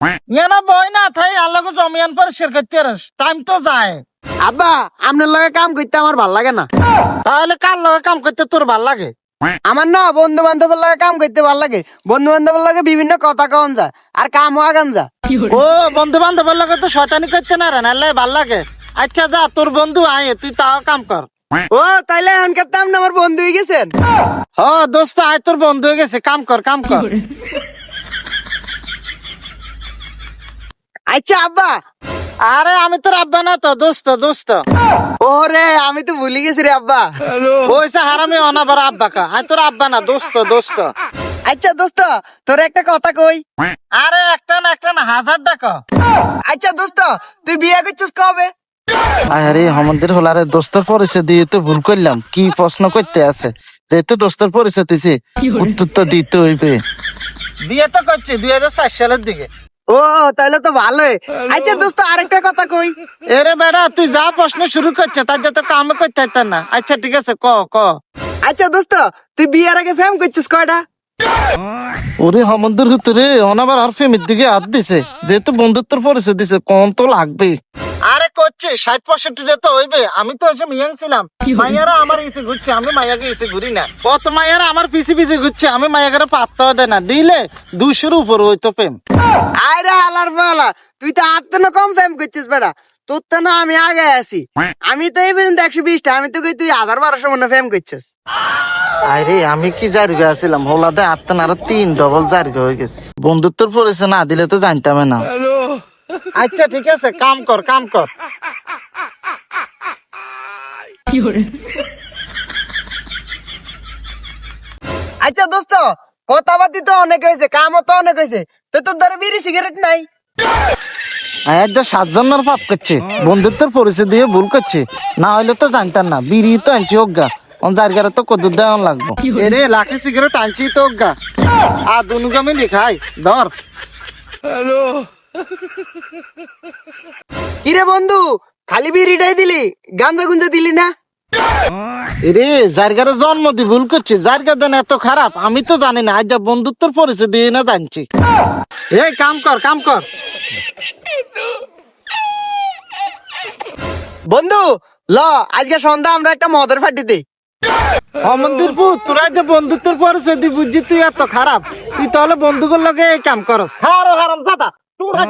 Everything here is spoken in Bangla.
না বই না থাই আল্লাহকে জমিয়ান পরিষ্কার করতে পারিস টাইম তো যায়। আব্বা আপনার লগে কাম করতে আমার ভাল লাগে না। তাহলে কার লগে কাম করতে তোর ভাল লাগে? আমার না বন্ধু বান্ধবের লগে কাম করতে ভাল লাগে। বন্ধু বান্ধবের লগে বিভিন্ন কথা কন যায় আর কাম আগান যা। ও বন্ধু বান্ধবের লগে তো শয়তানি করতে না রে, নাহলে ভাল লাগে। আচ্ছা যা, তোর বন্ধু আয়, তুই তাও কাম কর। ও তাইলে এখনকার তো আপনি আমার বন্ধু হয়ে গেছেন। হ দোস্ত আয়, তোর বন্ধু হয়ে গেছে, কাম কর কাম কর। আচ্ছা আব্বা। আরে আমি তোর আব্বা না তো, দোস্ত দোস্ত। ওরে আমি তো ভুলে গেছি রে আব্বা। ওইসা হারামি অনাবার আব্বা কা, আয় তোর আব্বা না, দোস্ত দোস্ত। আচ্ছা দোস্ত তোর একটা কথা কই। আরে একটা না 1000 টাকা। আচ্ছা দোস্ত তুই বিয়ে করছিস কবে? আরে আমাদের হলারে দোস্তর পরিচয় দিয়ে তো ভুল করলাম, কি প্রশ্ন করতে আছে? যেহেতু দোস্তর পরিচয় দিছি উত্তর তো দিতে হইবে। বিয়ে তো করছি 2004 সালের দিকে। ও তাহলে তো ভালোই। আচ্ছা দোস্ত আরেকটা কথা কই। এরে বেড়া তুই যা প্রশ্ন শুরু করছে তার যাতে কাম করতে হইতেন না। আচ্ছা ঠিক আছে ক ক। আচ্ছা দোস্ত তুই বিয়ের আগে ফেম করছিস কয়টা? ওরে হামন্দের ভিতরে অনাবার আর ফেমির দিকে হাত দিছে, যেহেতু বন্ধুত্বর পরিচয় দিছে কম তো লাগবে। আরে করছে 60-65 তো হইবে। আমি তো এসে মিয়াং ছিলাম, মাইয়ারা আমার ইসে ঘুরছে, আমি মাইয়াকে ইসে ঘুরি না। কত মাইয়ারা আমার পিছে পিছে ঘুরছে, আমি মাইয়াকে পাত্তাও দেয় না, দিলে 200-র উপর হইতো প্রেম। আরে আলার পালা তুই তো আট না কম ফেম করছিস বেটা। তোর তো না আমি আগে আছি। আমি তো এই পর্যন্ত 120টা, আমি তো কই তুই 1000-1200 মনে ফেম করছিস। আরে আমি কি জারিবে আসছিলাম, হোলাতে আটটা আরো 3 ডবল জারিবে হয়ে গেছে। বন্ধুত্বর পরিচয় না দিলে তো জানতাম না। আচ্ছা ঠিক আছে কাম কর কাম কর। আচ্ছা দোস্ত কথাবার্তি তো অনেক হয়েছে, কামও তো অনেক হয়েছে, তো তোর দ্বারা বিড়ি সিগারেট নাই? আয়ার যা 7 জনের পাপ করছে, বন্ধুত্বের পরিচয় দিয়ে ভুল করছে, না হইলে তো জানতাম না। বিড়ি তো আনছি অজ্ঞা, জায়গায় তো কদুর দেওয়ান লাগবো। এরে লাখি সিগারেট আনছি তো অজ্ঞা, আর দুনুগামে লিখাই ধর। কিরে বন্ধু খালি বিড়িটাই দিলি, গাঞ্জা গুঞ্জা দিলি না? এরে জায়গায় জন্ম দি ভুল করছে, জায়গা দেন এত খারাপ আমি তো জানি না। আজ বন্ধুত্বের পরিচয় দিয়ে না জানছি। এই কাম কর কাম কর। বন্ধু ল আজকে সন্ধ্যা আমরা একটা মদের পার্টি দেই। অমন্দিরপুর তোরা যে বন্ধুত্বের পরিচয় দি বুঝছি তুই এত খারাপ, তুই তাহলে বন্ধুগুলোর লগে এই কাম করস। খারো হারাম দাদা তোরা